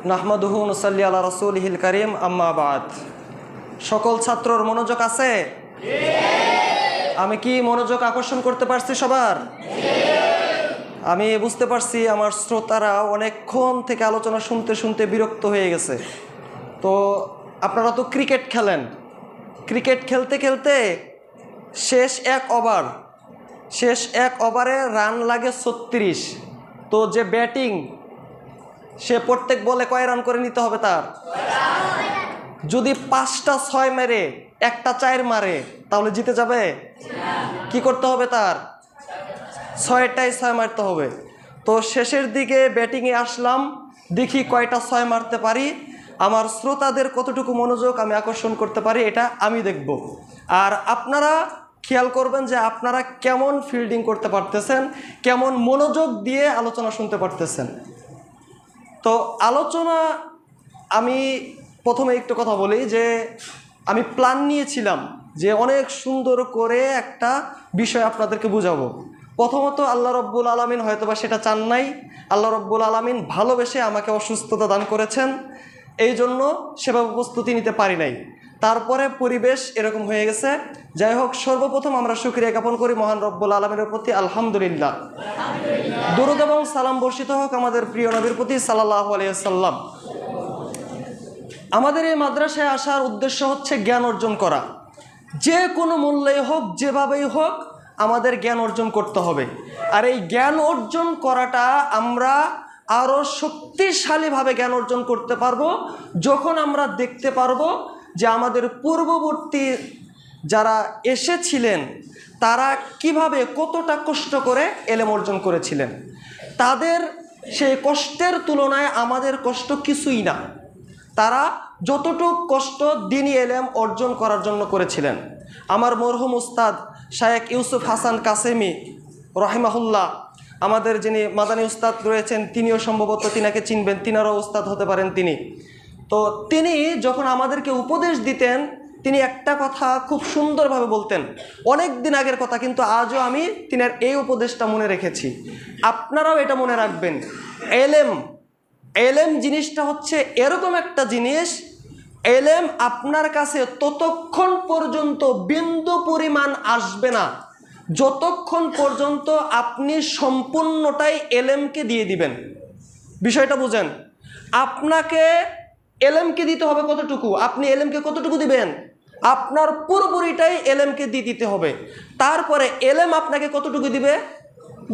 নাহমাদুহু নুসাল্লি আলা রাসূলিহিল কারীম আম্মা বাদ। সকল ছাত্রর মনোযোগ আছে? আমি কি মনোযোগ আকর্ষণ করতে পারছি সবার? আমি বুঝতে পারছি আমার শ্রোতারা অনেকক্ষণ থেকে আলোচনা শুনতে শুনতে বিরক্ত হয়ে গেছে। তো আপনারা তো ক্রিকেট খেলেন, ক্রিকেট খেলতে খেলতে শেষ এক ওভারে রান লাগে 36। তো যে ব্যাটিং সে প্রত্যেক বলে কয় রান করে নিতে হবে তার? যদি 5টা 6 মেরে একটা 4 মারে তাহলে জিতে যাবে? কি করতে হবে তার? 6টায় 6 মারতে হবে। তো শেষের দিকে ব্যাটিংয়ে আসলাম, দেখি কয়টা 6 মারতে পারি, আমার শ্রোতাদের কতটুকু মনোযোগ আমি আকর্ষণ করতে পারি এটা আমি দেখব। আর আপনারা খেয়াল করবেন যে আপনারা কেমন ফিল্ডিং করতে পারতেছেন, কেমন মনোযোগ দিয়ে আলোচনা শুনতে পারতেছেন। তো আলোচনা আমি প্রথমে একটু কথা বলি যে আমি প্ল্যান নিয়েছিলাম যে অনেক সুন্দর করে একটা বিষয় আপনাদেরকে বুঝাবো। প্রথমত আল্লাহ রব্বুল আলামিন হয়তোবা সেটা চান নাই, আল্লাহ রব্বুল আলামিন ভালোবেসে আমাকে অসুস্থতা দান করেছেন, এই জন্য সেভাবে প্রস্তুতি নিতে পারি নাই। তারপরে পরিবেশ এরকম হয়ে গেছে। যাই হোক, সর্বপ্রথম আমরা শুকরিয়া জ্ঞাপন করি মহান রব্বুল আলামিনের প্রতি, আলহামদুলিল্লাহ। দরুদ এবং সালাম বর্ষিত হোক আমাদের প্রিয় নবীর প্রতি সাল্লাল্লাহু আলাইহি ওয়াসাল্লাম। আমাদের এই মাদ্রাসায় আসার উদ্দেশ্য হচ্ছে জ্ঞান অর্জন করা। যে কোনো মূল্যেই হোক, যেভাবেই হোক, আমাদের জ্ঞান অর্জন করতে হবে। আর এই জ্ঞান অর্জন করাটা আমরা আরও শক্তিশালীভাবে জ্ঞান অর্জন করতে পারবো যখন আমরা দেখতে পারবো যে আমাদের পূর্ববর্তী যারা এসেছিলেন তারা কিভাবে কতটা কষ্ট করে এলেম অর্জন করেছিলেন। তাদের সেই কষ্টের তুলনায় আমাদের কষ্ট কিছুই না। তারা যতটুক কষ্ট দ্বীনি এলেম অর্জন করার জন্য করেছিলেন। আমার মরহুম উস্তাদ শায়েখ ইউসুফ হাসান কাসেমি রহিমাহুল্লাহ, আমাদের যিনি মাদানী উস্তাদ রয়েছেন, তিনিও সম্ভবত তিনাকে চিনবেন, তিনারও উস্তাদ হতে পারেন তিনি। তো তিনি যখন আমাদেরকে উপদেশ দিতেন তিনি একটা কথা খুব সুন্দরভাবে বলতেন, অনেক দিন আগের কথা, কিন্তু আজও আমি তিনার এই উপদেশটা মনে রেখেছি। আপনারাও এটা মনে রাখবেন। এলেম জিনিসটা হচ্ছে এরকম একটা জিনিস, এলেম আপনার কাছে ততক্ষণ পর্যন্ত বিন্দু পরিমাণ আসবে না যতক্ষণ পর্যন্ত আপনি সম্পূর্ণটাই এলেমকে দিয়ে দিবেন। বিষয়টা বুঝেন। আপনাকে এলেমকে দিতে হবে কতটুকু? আপনি এলেমকে কতটুকু দিবেন? আপনার পুরোপুরিটাই এলেমকে দিয়ে দিতে হবে। তারপরে এলেম আপনাকে কতটুকু দিবে?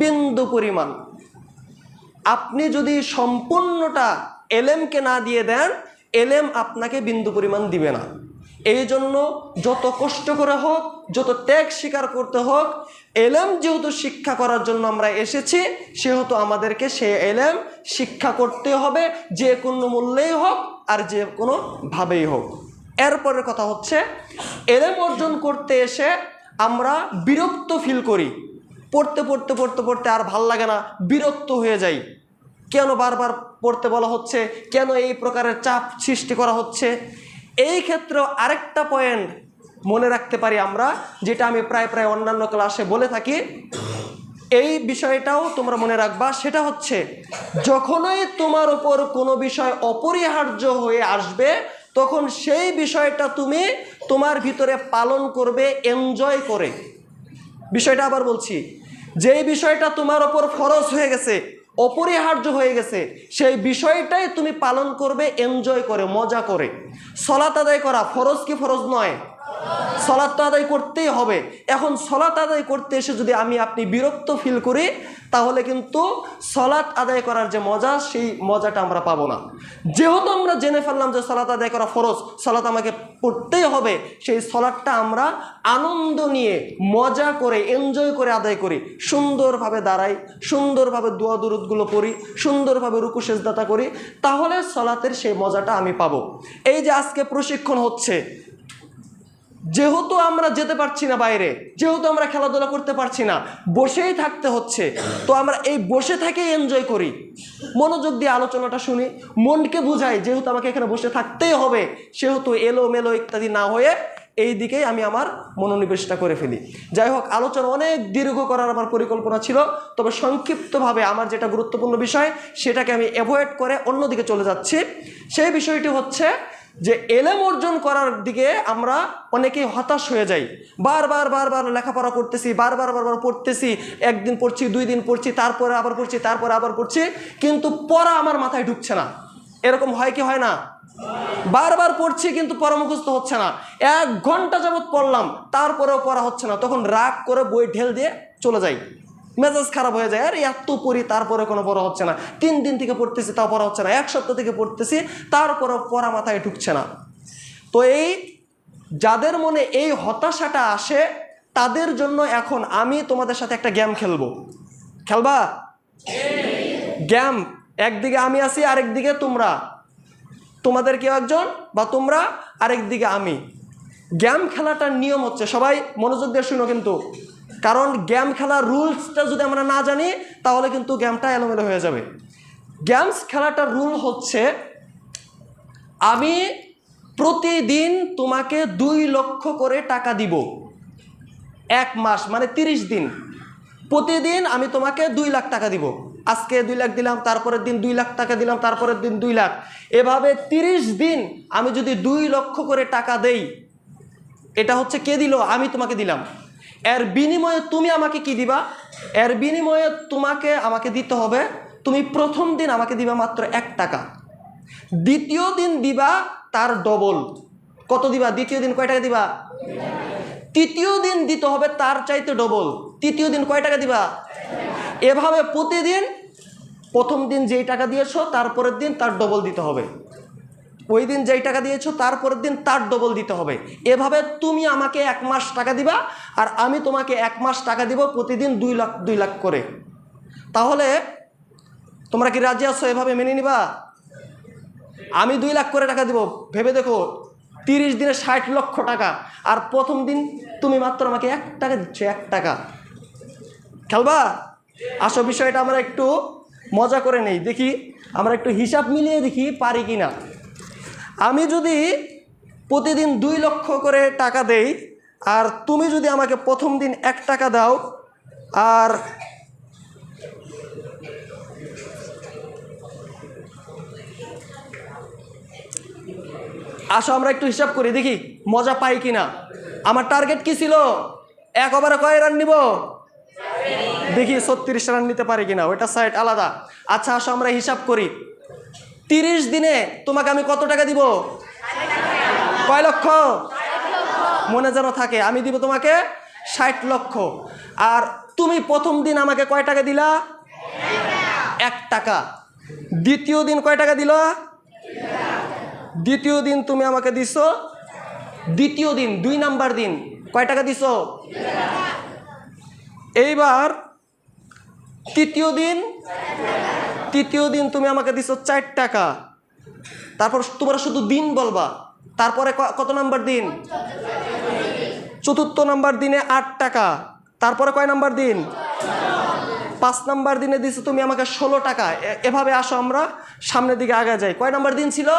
বিন্দু পরিমাণ। আপনি যদি সম্পূর্ণটা এলেমকে না দিয়ে দেন, এলেম আপনাকে বিন্দু পরিমাণ দিবে না। এই জন্য যত কষ্ট করে হোক, যত ত্যাগ স্বীকার করতে হোক, এলেম যেহেতু শিক্ষা করার জন্য আমরা এসেছি, সেহেতু আমাদেরকে সে এলেম শিক্ষা করতে হবে, যে কোনো মূল্যেই হোক আর যে কোনোভাবেই হোক। এরপরের কথা হচ্ছে, এলেম অর্জন করতে এসে আমরা বিরক্ত ফিল করি। পড়তে পড়তে পড়তে পড়তে আর ভাল লাগে না, বিরক্ত হয়ে যাই। কেন বারবার পড়তে বলা হচ্ছে, কেন এই প্রকারের চাপ সৃষ্টি করা হচ্ছে? এই ক্ষেত্রে আরেকটা পয়েন্ট মনে রাখতে পারি আমরা, যেটা আমি প্রায় অন্যান্য ক্লাসে বলে থাকি, এই বিষয়টাও তোমরা মনে রাখবা। সেটা হচ্ছে, যখনই তোমার উপর কোনো বিষয় অপরিহার্য হয়ে আসবে তখন সেই বিষয়টা তুমি তোমার ভিতরে পালন করবে এনজয় করে। বিষয়টা আবার বলছি, যেই বিষয়টা তোমার ওপর ফরজ হয়ে গেছে, অপরিহার্য হয়ে গেছে, সেই বিষয়টাই তুমি পালন করবে এনজয় করে, মজা করে। সলাত আদায় করা ফরজ কি ফরজ নয়? সলাত তো আদায় করতেই হবে। এখন সলাত আদায় করতে এসে যদি আপনি বিরক্ত ফিল করি, তাহলে কিন্তু সলাত আদায় করার যে মজা, সেই মজাটা আমরা পাবো না। যেহেতু আমরা জেনে ফেললাম যে সলাত আদায় করা ফরজ, সলাত আমাকে পড়তেই হবে, সেই সলাতটা আমরা আনন্দ নিয়ে, মজা করে, এনজয় করে আদায় করি। সুন্দরভাবে দাঁড়াই, সুন্দরভাবে দোয়া দুরুদগুলো পড়ি, সুন্দরভাবে রুকু সেজদাটা করি, তাহলে সলাতের সেই মজাটা আমি পাবো। এই যে আজকে প্রশিক্ষণ হচ্ছে, যেহেতু আমরা যেতে পারছি না বাইরে, যেহেতু আমরা খেলাধুলা করতে পারছি না, বসেই থাকতে হচ্ছে, তো আমরা এই বসে থেকেই এনজয় করি, মনোযোগ দিয়ে আলোচনাটা শুনি, মনকে বুঝাই যেহেতু আমাকে এখানে বসে থাকতেই হবে, সেহেতু এলোমেলো ইত্যাদি না হয়ে এই দিকেই আমি আমার মনোনিবেশটা করে ফেলি। যাই হোক, আলোচনা অনেক দীর্ঘ করার আমার পরিকল্পনা ছিল, তবে সংক্ষিপ্তভাবে আমার যেটা গুরুত্বপূর্ণ বিষয় সেটাকে আমি অ্যাভয়েড করে অন্যদিকে চলে যাচ্ছি। সেই বিষয়টি হচ্ছে যে এলেম অর্জন করার দিকে আমরা অনেকেই হতাশ হয়ে যাই। বারবার লেখাপড়া করতেছি, বারবার পড়তেছি, একদিন পড়ছি, 2 দিন পড়ছি, তারপরে আবার পড়ছি, তারপরে আবার পড়ছি, কিন্তু পড়া আমার মাথায় ঢুকছে না। এরকম হয় কি হয় না? বারবার পড়ছি কিন্তু পড়া মুখস্থ হচ্ছে না। 1 ঘন্টা যাবৎ পড়লাম, তারপরেও পড়া হচ্ছে না। তখন রাগ করে বই ঢেল দিয়ে চলে যাই, মেজাজ খারাপ হয়ে যায়। আর এত পড়ি তারপরে কোনো পড়া হচ্ছে না। 3 দিন থেকে পড়তেছি তাও পড়া হচ্ছে না, 1 সপ্তাহ থেকে পড়তেছি তারপরেও পড়া মাথায় ঢুকছে না। তো এই যাদের মনে এই হতাশাটা আসে তাদের জন্য এখন আমি তোমাদের সাথে একটা গেম খেলবো। খেলবা? গেম, একদিকে আমি আছি, আরেকদিকে তোমরা, তোমাদের কেউ একজন বা তোমরা, আরেকদিকে আমি। গেম খেলাটার নিয়ম হচ্ছে, সবাই মনোযোগ দিয়ে শুনো কিন্তু, কারণ গেম খেলার রুলসটা যদি আমরা না জানি তাহলে কিন্তু গেমটা এলোমেলো হয়ে যাবে। গেমস খেলাটার রুল হচ্ছে, আমি প্রতিদিন তোমাকে 2 লক্ষ করে টাকা দিব। 1 মাস মানে 30 দিন, প্রতিদিন আমি তোমাকে 2 লাখ টাকা দিব। আজকে 2 লাখ দিলাম, তারপরের দিন 2 লাখ টাকা দিলাম, তারপরের দিন 2 লাখ, এভাবে 30 দিন আমি যদি 2 লক্ষ করে টাকা দেই, এটা হচ্ছে কে দিল? আমি তোমাকে দিলাম। এর বিনিময়ে তুমি আমাকে কি দিবা? এর বিনিময়ে তোমাকে আমাকে দিতে হবে, তুমি প্রথম দিন আমাকে দিবা মাত্র 1 টাকা, দ্বিতীয় দিন দিবা তার ডবল। কত দিবা? দ্বিতীয় দিন কয় টাকা দিবা? তৃতীয় দিন দিতে হবে তার চাইতে ডবল। তৃতীয় দিন কয় টাকা দিবা? এভাবে প্রতিদিন, প্রথম দিন যেই টাকা দিয়েছো তারপরের দিন তার ডবল দিতে হবে, ওই দিন যেই টাকা দিয়েছো তারপরের দিন তার ডবল দিতে হবে। এভাবে তুমি আমাকে 1 মাস টাকা দিবা, আর আমি তোমাকে 1 মাস টাকা দিব, প্রতিদিন 2 লাখ করে। তাহলে তোমরা কি রাজি আছো? এভাবে মেনে নিবা? আমি 2 লাখ করে টাকা দিব, ভেবে দেখো 30 দিনে 60 লক্ষ টাকা, আর প্রথম দিন তুমি মাত্র আমাকে 1 টাকা দিচ্ছ, 1 টাকা। খেলবা? আসো, বিষয়টা আমরা একটু মজা করে নেই, দেখি আমরা একটু হিসাব মিলিয়ে দেখি পারি কি না। আমি যদি প্রতিদিন 2 লক্ষ করে টাকা দেই, আর তুমি যদি আমাকে প্রথম দিন 1 টাকা দাও, আর আসো আমরা একটু হিসাব করি, দেখি মজা পাই কিনা। আমার টার্গেট কি ছিল? 1 ওভারে কয় রান নিব? দেখি 36 রান নিতে পারি কিনা, ওইটা সাইড আলাদা। আচ্ছা আসো আমরা হিসাব করি। 30 দিনে তোমাকে আমি কত টাকা দিব? কয় লক্ষ? মনে যেন থাকে, আমি দিব তোমাকে 60 লক্ষ। আর তুমি প্রথম দিন আমাকে কয় টাকা দিলা? 1 টাকা। দ্বিতীয় দিন কয় টাকা দিল? দ্বিতীয় দিন তুমি আমাকে দিছো, দ্বিতীয় দিন 2 নাম্বার দিন কয় টাকা দিছো? এইবার তৃতীয় দিন তুমি আমাকে দিছো 4 টাকা। তারপর তোমরা শুধু দিন বলবা। তারপরে কত নাম্বার দিন? চতুর্থ নাম্বার দিনে 8 টাকা। তারপরে কয় নাম্বার দিন? 5 নাম্বার দিনে দিছো তুমি আমাকে 16 টাকা। এভাবে আসো আমরা সামনের দিকে আগে যাই। কয় নাম্বার দিন ছিল?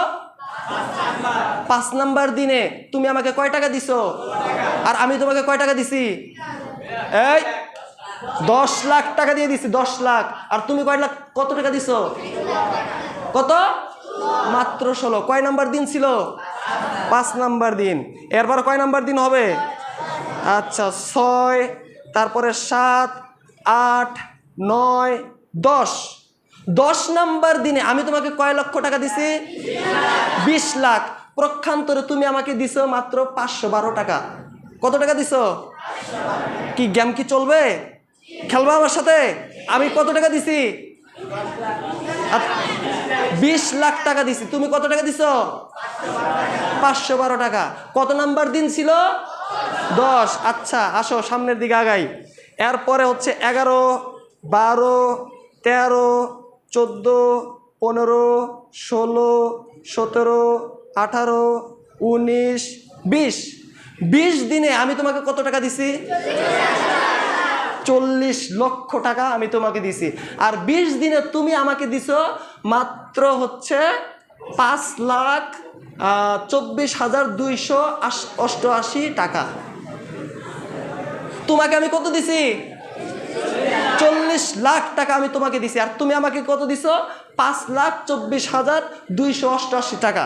5 নাম্বার দিনে তুমি আমাকে কয় টাকা দিছো? আর আমি তোমাকে কয় টাকা দিছি? এই 10 লাখ টাকা দিয়ে দিছি, 10 লাখ। আর তুমি কয় লাখ, কত টাকা দিছো? কত? মাত্র 16। কয় নাম্বার দিন ছিল? 5 নাম্বার দিন। এরপর কয় নাম্বার দিন হবে? আচ্ছা 6, তারপরে 7, 8, 9, 10। 10 নাম্বার দিনে আমি তোমাকে কয় লক্ষ টাকা দিছি? 20 লাখ। প্রক্ষান্তরে তুমি আমাকে দিছো মাত্র 512 টাকা। কত টাকা দিছো? কি গেম কি চলবে? খেলবা আমার সাথে? আমি কত টাকা দিছি? 20 লাখ টাকা দিছি। তুমি কত টাকা দিছো? 512 টাকা। কত নাম্বার দিন ছিল? 10। আচ্ছা আসো সামনের দিকে আগাই। এরপরে হচ্ছে 11, 12, 13, 14, 15, 16, 17, 18, 19, 20। 20 দিনে আমি তোমাকে কত টাকা দিছি? 40 লক্ষ টাকা আমি তোমাকে দিছি। আর 20 দিনে তুমি আমাকে দিছো মাত্র হচ্ছে 5,24,288 টাকা। তোমাকে আমি কত দিছি? 40 লাখ টাকা আমি তোমাকে দিছি। আর তুমি আমাকে কত দিছো? 5,24,288 টাকা।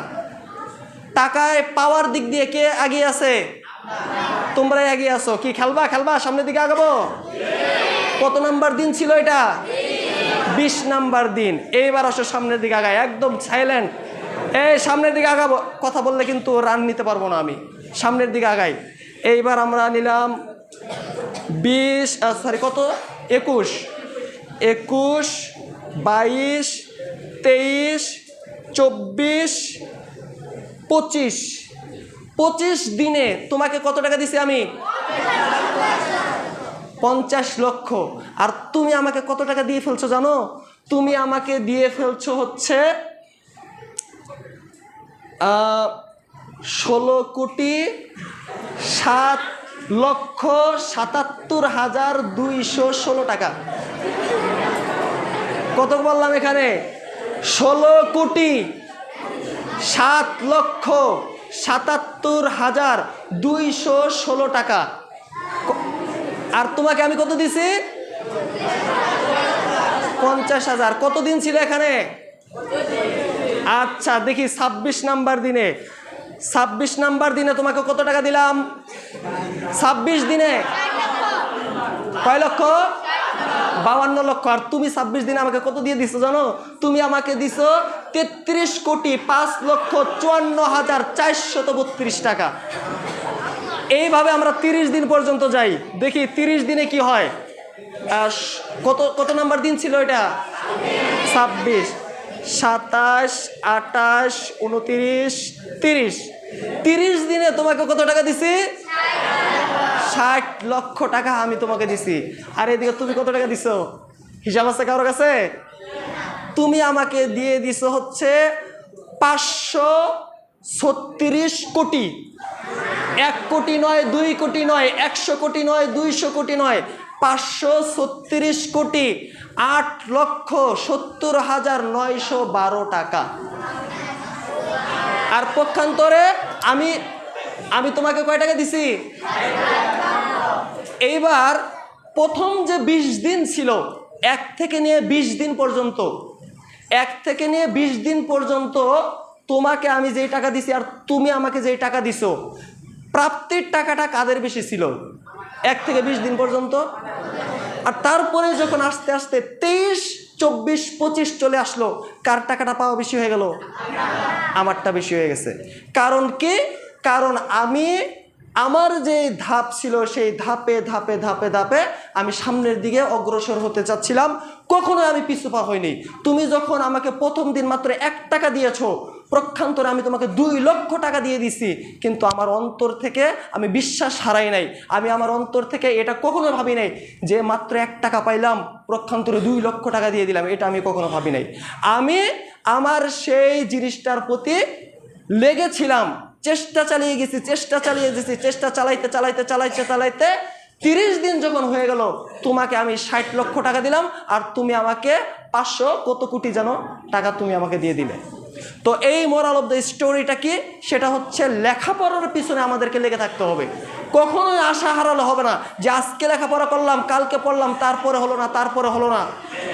টাকায় পাওয়ার দিক দিয়ে কে এগিয়ে আছে? তোমরাই এগিয়ে আছো। কি খেলবা সামনের দিকে আগাবো? কত নাম্বার দিন ছিল এটা? 20 নাম্বার দিন। এইবার আসো সামনের দিকে আগায়, একদম সাইলেন্ট। এই সামনের দিকে আগাবো, কথা বললে কিন্তু রান নিতে পারবো না আমি। সামনের দিকে আগাই। এইবার আমরা নিলাম 21, 22, 23, 24, 25। 25 দিনে তোমাকে কত টাকা দিছি আমি? 50 লক্ষ। আর তুমি আমাকে কত টাকা দিয়ে ফেলছো জানো? তুমি আমাকে দিয়ে ফেলছো হচ্ছে 16,07,77,216 টাকা। কত বললাম এখানে? 16,07,77,216 টাকা। আর তোমাকে আমি কত দিছি? 50,000। কত দিন ছিল এখানে? আচ্ছা দেখি 26 নাম্বার দিনে। 26 নাম্বার দিনে তোমাকে কত টাকা দিলাম? 26 দিনে কয় লক্ষ? 52 লক্ষ। আর তুমি 26 দিনে আমাকে কত দিয়ে দিছো জানো? তুমি আমাকে দিছো 33,54,54,432 টাকা। এইভাবে আমরা 30 দিন পর্যন্ত যাই। দেখি 30 দিনে কি হয়। কত নাম্বার দিন ছিল এটা? 26, 27, 28, 29, 30। 30 দিনে তোমাকে কত টাকা দিছি? 60 লক্ষ টাকা আমি তোমাকে দিছি। আর এদিকে তুমি কত টাকা দিছো? হিসাব আছে কারোর কাছে? তুমি আমাকে দিয়ে দিছো হচ্ছে 536 কোটি। 1 কোটি নয়, 2 কোটি নয়, 100 কোটি নয়, 200 কোটি নয়, 536 কোটি 8,70,912 টাকা। আর পক্ষান্তরে আমি তোমাকে কয় টাকা দিছি? এইবার প্রথম যে 20 দিন ছিল, 1 থেকে নিয়ে 20 দিন পর্যন্ত, 1 থেকে নিয়ে 20 দিন পর্যন্ত তোমাকে আমি যেই টাকা দিছি আর তুমি আমাকে যেই টাকা দিছো, প্রাপ্তির টাকাটা কাদের বেশি ছিল 1 থেকে 20 দিন পর্যন্ত? আর তারপরে যখন আস্তে আস্তে 23, 24, 25 চলে আসলো, কার টাকাটা পাওয়া বেশি হয়ে গেল? আমারটা বেশি হয়ে গেছে। কারণ কি? কারণ আমার যে ধাপ ছিল সেই ধাপে ধাপে ধাপে ধাপে আমি সামনের দিকে অগ্রসর হতে চাচ্ছিলাম, কখনোই আমি পিছু পা হইনি। তুমি যখন আমাকে প্রথম দিন মাত্র 1 টাকা দিয়েছো, পক্ষান্তরে আমি তোমাকে 2 লক্ষ টাকা দিয়ে দিছি, কিন্তু আমার অন্তর থেকে আমি বিশ্বাস হারাই নাই। আমি আমার অন্তর থেকে এটা কখনো ভাবি নাই যে মাত্র 1 টাকা পাইলাম, পক্ষান্তরে 2 লক্ষ টাকা দিয়ে দিলাম, এটা আমি কখনো ভাবি নাই। আমি আমার সেই জিনিসটার প্রতি লেগেছিলাম, চেষ্টা চালিয়ে গেছি, চেষ্টা চালাইতে চালাইতে চালাইতে চালাইতে 30 দিন যখন হয়ে গেল, তোমাকে আমি 60 লক্ষ টাকা দিলাম, আর তুমি আমাকে 500 কত কোটি যেন টাকা তুমি আমাকে দিয়ে দিলে। তো এই মোরাল অফ দ্য স্টোরিটা কি? সেটা হচ্ছে লেখাপড়ার পিছনে আমাদেরকে লেগে থাকতে হবে। কখনোই আশা হারালে হবে না যে আজকে লেখাপড়া করলাম, কালকে পড়লাম, তারপরে হলো না, তারপরে হলো না।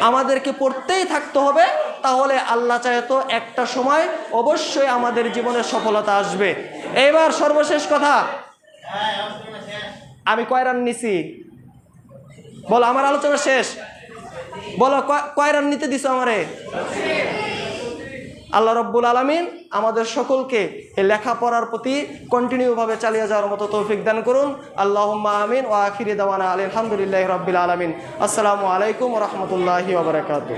আমাদেরকে পড়তেই থাকতে হবে, তাহলে আল্লাহ চাহে তো একটা সময় অবশ্যই আমাদের জীবনে সফলতা আসবে। এইবার সর্বশেষ কথা, আমি কয় রান নিছি বলো? আমার আলোচনা শেষ। বলো কয় রান নিতে দিছো আমারে? আল্লাহ রব্বুল আলামিন আমাদের সকলকে এই লেখাপড়ার প্রতি কন্টিনিউভাবে চালিয়ে যাওয়ার মতো তৌফিক দান করুন। আল্লাহুম্মা আমিন। ওয়া আখিরি দাওয়ানা আলহামদুলিল্লাহি রাব্বিল আলামিন। আসসালামু আলাইকুম ওয়া রাহমাতুল্লাহি ওয়া বারাকাতুহু।